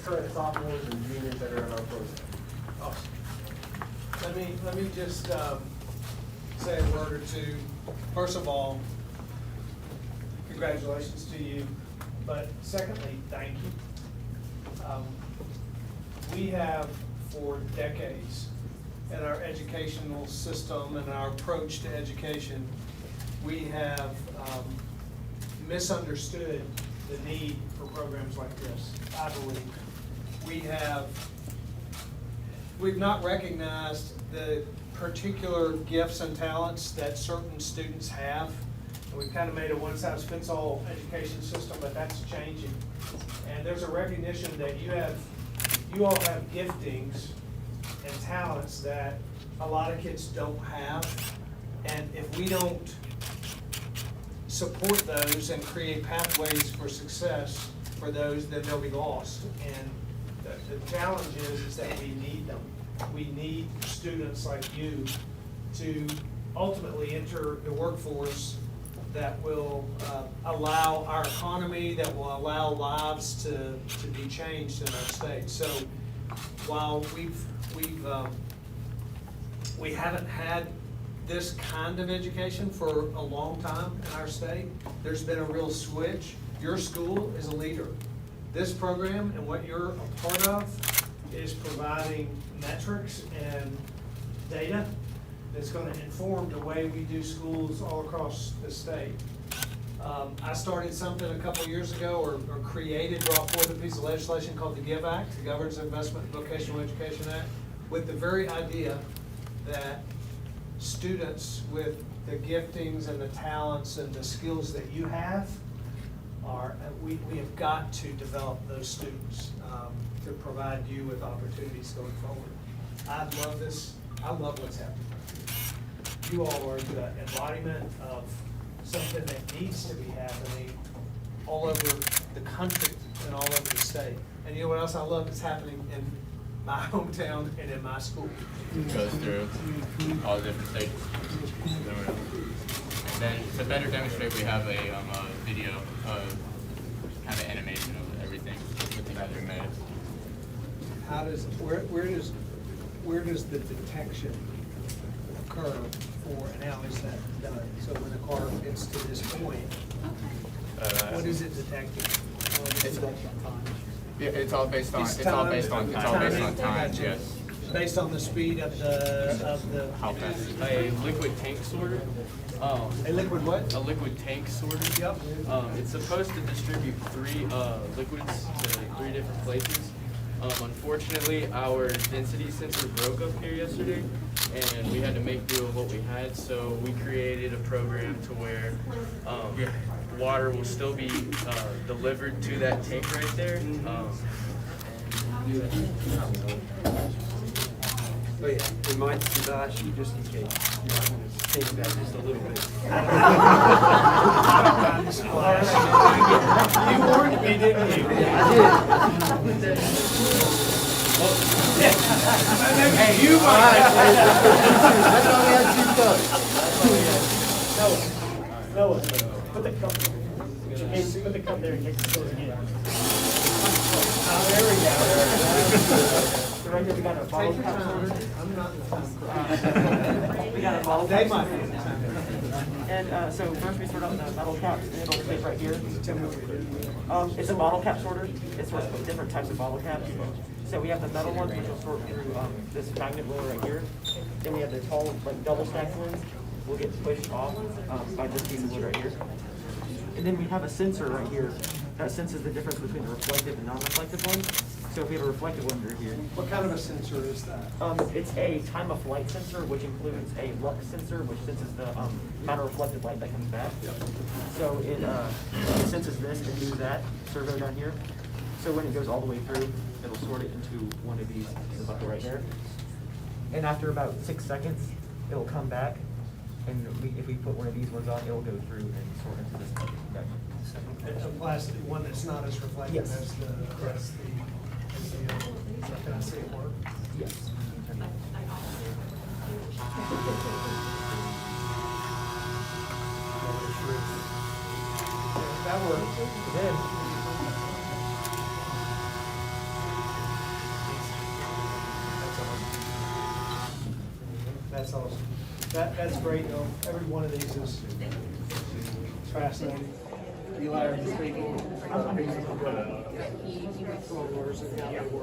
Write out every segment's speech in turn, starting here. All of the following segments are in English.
current sophomores and juniors that are in our program. Awesome. Let me just say a word or two. First of all, congratulations to you, but secondly, thank you. We have for decades in our educational system and our approach to education, we have misunderstood the need for programs like this, I believe. We've not recognized the particular gifts and talents that certain students have. And we've kind of made a one-size-fits-all education system, but that's changing. And there's a recognition that you all have giftings and talents that a lot of kids don't have. And if we don't support those and create pathways for success for those, then they'll be lost. And the challenge is that we need them. We need students like you to ultimately enter the workforce that will allow our economy, that will allow lives to be changed in our state. So while we haven't had this kind of education for a long time in our state, there's been a real switch. Your school is a leader. This program and what you're a part of is providing metrics and data that's going to inform the way we do schools all across the state. I started something a couple years ago, or brought forth a piece of legislation called the GIVE Act, the Governor's Investment in Vocational Education Act, with the very idea that students with the giftings and the talents and the skills that you have we have got to develop those students to provide you with opportunities going forward. I love this. I love what's happening right here. You all are the embodiment of something that needs to be happening all over the country and all over the state. And you know what else I love that's happening in my hometown and in my school? Goes through all the different stages. And then to better demonstrate, we have a video of kind of animation of everything that we made. How does where does the detection occur for, and how is that done? So when the car gets to this point, what is it detecting? It's all based on time. Yes. Based on the speed of the How fast? A liquid tank sorter. a liquid what? A liquid tank sorter. Yep. It's supposed to distribute 3 liquids to 3 different places. Unfortunately, our density sensor broke up here yesterday, and we had to make do with what we had. So we created a program to where water will still be delivered to that tank right there. Oh yeah, remind Sebastian, just in case, you might want to take that just a little bit. You warned me, didn't you? I did. Hey, you might. That's all we had to do. No, put the cup there. Put the cup there and get the close again. There we go. So right here we got a bottle Take your cap time. sorter. I'm not in the time. We got a bottle They cap might be sorter. in the time. And so first we sort out the metal caps, and it'll fit right here. Tell me what we do. It's a bottle cap sorter. It sorts with different types of bottle caps. So we have the metal ones, which will sort through this magnet roller right here. Then we have the tall, like double stacked ones, will get pushed off by this piece of wood right here. And then we have a sensor right here that senses the difference between the reflective and non-reflective ones. So if we have a reflective one right here, What kind of a sensor is that? it's a time of flight sensor, which includes a lux sensor, which senses the amount of reflected light that comes back. So it senses this and moves that servo down here. So when it goes all the way through, it'll sort it into one of these, the bucket right here. And after about 6 seconds, it'll come back, and if we put one of these ones on, it'll go through and sort into this bucket. It's a plastic one that's not as reflective Yes. as the can I see it work? Yes. That works. Then That's awesome. That's great, though. Every one of these is fascinating. You learn these people.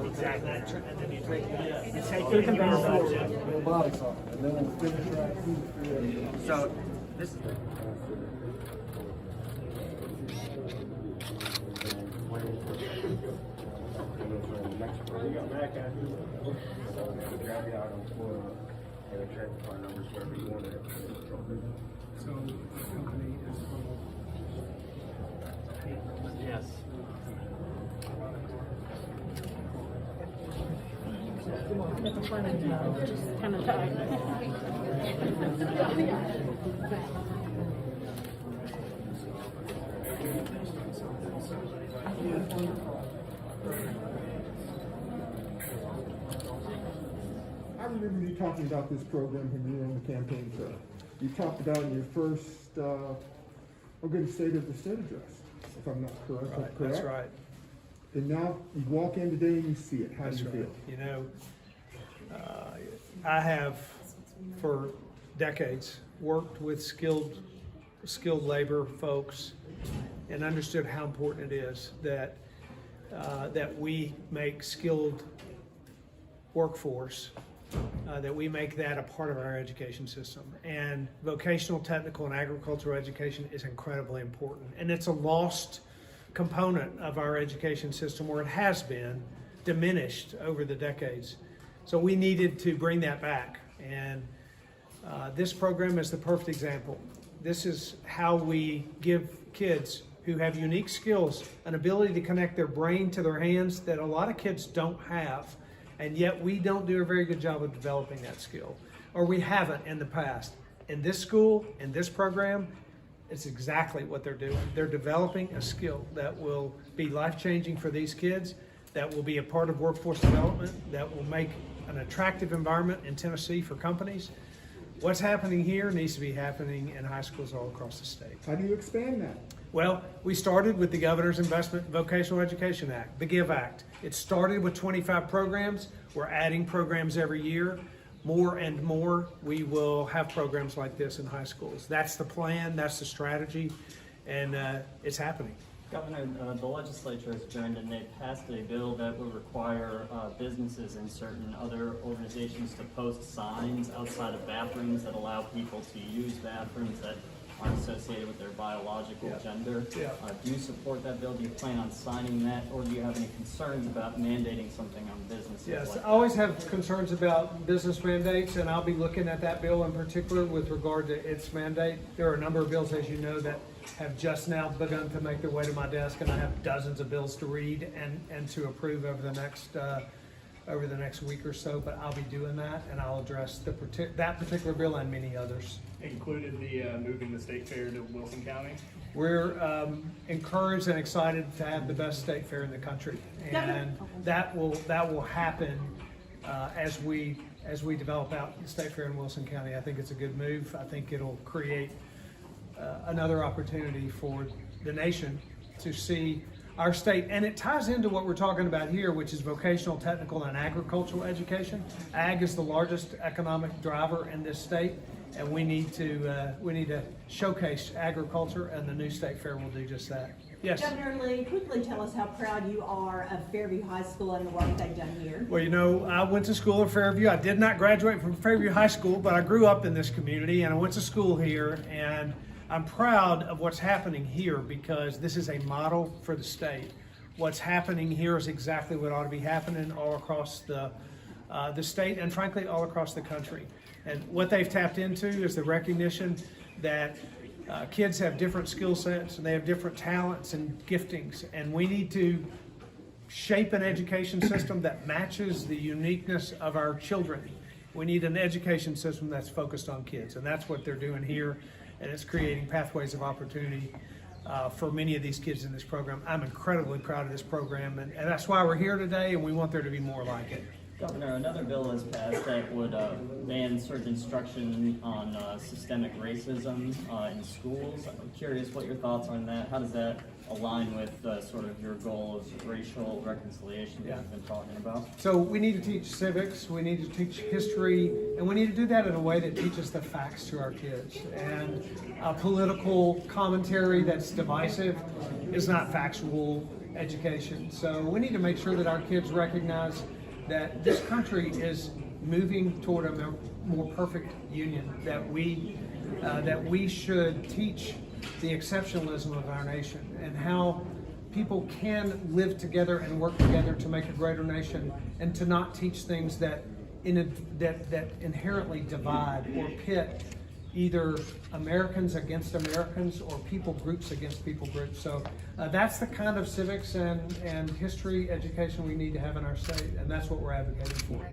Exactly. And then you take that. You take your Robotics on it, and then we'll finish right. So, this is We got back at you. Grab you out on floor and check the phone numbers wherever you want it. So the company is yes. Kind of tight. I remember you talking about this program when you were on the campaign trail. You talked about in your first, we're going to State of the State address, if I'm not correct. right. That's right. And now you walk in today and you see it. How do That's you right. feel? You know, I have for decades worked with skilled labor folks and understood how important it is that that we make skilled workforce, that we make that a part of our education system. And vocational, technical, and agricultural education is incredibly important. And it's a lost component of our education system, where it has been diminished over the decades. So we needed to bring that back. And this program is the perfect example. This is how we give kids who have unique skills an ability to connect their brain to their hands that a lot of kids don't have. And yet we don't do a very good job of developing that skill, or we haven't in the past. In this school, in this program, it's exactly what they're doing. They're developing a skill that will be life-changing for these kids, that will be a part of workforce development, that will make an attractive environment in Tennessee for companies. What's happening here needs to be happening in high schools all across the state. How do you expand that? Well, we started with the Governor's Investment in Vocational Education Act, the GIVE Act. It started with 25 programs. We're adding programs every year. More and more, we will have programs like this in high schools. That's the plan, that's the strategy, and it's happening. Governor, the legislature has adjourned and they passed a bill that will require businesses and certain other organizations to post signs outside of bathrooms that allow people to use bathrooms that aren't associated with their biological gender. Yeah. Do you support that bill? Do you plan on signing that, or do you have any concerns about mandating something on businesses? Yes, like I always have concerns about business mandates, and I'll be looking at that bill in particular with regard to its mandate. There are a number of bills, as you know, that have just now begun to make their way to my desk, and I have dozens of bills to read and to approve over the next week or so. But I'll be doing that, and I'll address that particular bill and many others. Included the moving the state fair to Wilson County. We're encouraged and excited to have the best state fair in the country, and that will happen as we develop out the state fair in Wilson County. I think it's a good move. I think it'll create another opportunity for the nation to see our state, and it ties into what we're talking about here, which is vocational, technical, and agricultural education. Ag is the largest economic driver in this state, and we need to showcase agriculture, and the new state fair will do just that. Yes. Governor Lee, quickly tell us how proud you are of Fairview High School and the work they've done here. Well, you know, I went to school at Fairview. I did not graduate from Fairview High School, but I grew up in this community, and I went to school here, and I'm proud of what's happening here because this is a model for the state. What's happening here is exactly what ought to be happening all across the state, and frankly, all across the country. And what they've tapped into is the recognition that kids have different skill sets and they have different talents and giftings, and we need to shape an education system that matches the uniqueness of our children. We need an education system that's focused on kids, and that's what they're doing here, and it's creating pathways of opportunity for many of these kids in this program. I'm incredibly proud of this program, and that's why we're here today, and we want there to be more like it. Governor, another bill has passed that would ban certain instruction on systemic racism in schools. I'm curious what your thoughts on that. How does that align with sort of your goal of racial reconciliation that you've been talking about? So we need to teach civics, we need to teach history, and we need to do that in a way that teaches the facts to our kids. And political commentary that's divisive is not factual education. So we need to make sure that our kids recognize that this country is moving toward a more perfect union, that we should teach the exceptionalism of our nation and how people can live together and work together to make a greater nation, and to not teach things that inherently divide or pit either Americans against Americans or people groups against people groups. So that's the kind of civics and history education we need to have in our state, and that's what we're advocating for.